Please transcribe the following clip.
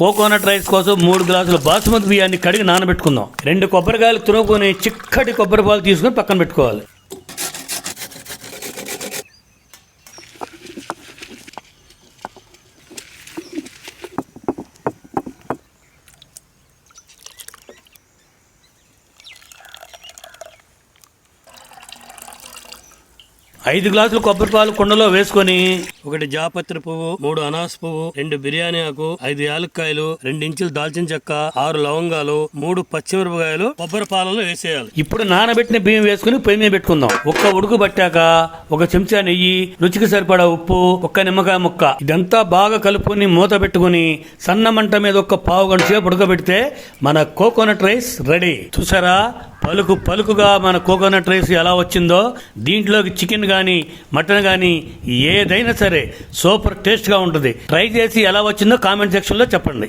Coconut rice కోసం 3 గ్లాసుల బాసుమతి బియ్యాన్ని కడిగి నానబెట్టుకుందాం. 2 కొబ్బరికాయలు తురుముకొని చిక్కటి కొబ్బరి పాలు తీసుకుని పక్కన పెట్టుకోవాలి. ఐదు గ్లాసులు కొబ్బరి పాలు కుండలో వేసుకొని 1 జాపత్రి పువ్వు, 3 అనాస పువ్వు, 2 బిర్యానీ ఆకు, 5 యాలక్కాయలు, 2 ఇంచులు దాల్చిన చెక్క, 6 లవంగాలు, 3 పచ్చిమిరపకాయలు కొబ్బరి పాలలో వేసేయాలి. ఇప్పుడు నానబెట్టిన బియ్యం వేసుకుని పొయ్యి మీద పెట్టుకుందాం. ఒక్క ఉడుకు పట్టాక 1 చెంచా నెయ్యి, రుచికి సరిపడా ఉప్పు, 1 నిమ్మకాయ ముక్క, ఇదంతా బాగా కలుపుకొని మూత పెట్టుకుని సన్న మంట మీద 1 పావు గంట సేపు ఉడకబెడితే మన కోకోనట్ రైస్ రెడీ. చూసారా పలుకు పలుకుగా మన కోకోనట్ రైస్ ఎలా వచ్చిందో. దీంట్లోకి చికెన్ కానీ మటన్ కానీ ఏదైనా సరే సూపర్ టేస్ట్గా ఉంటుంది. ట్రై చేసి ఎలా వచ్చిందో కామెంట్ సెక్షన్లో చెప్పండి.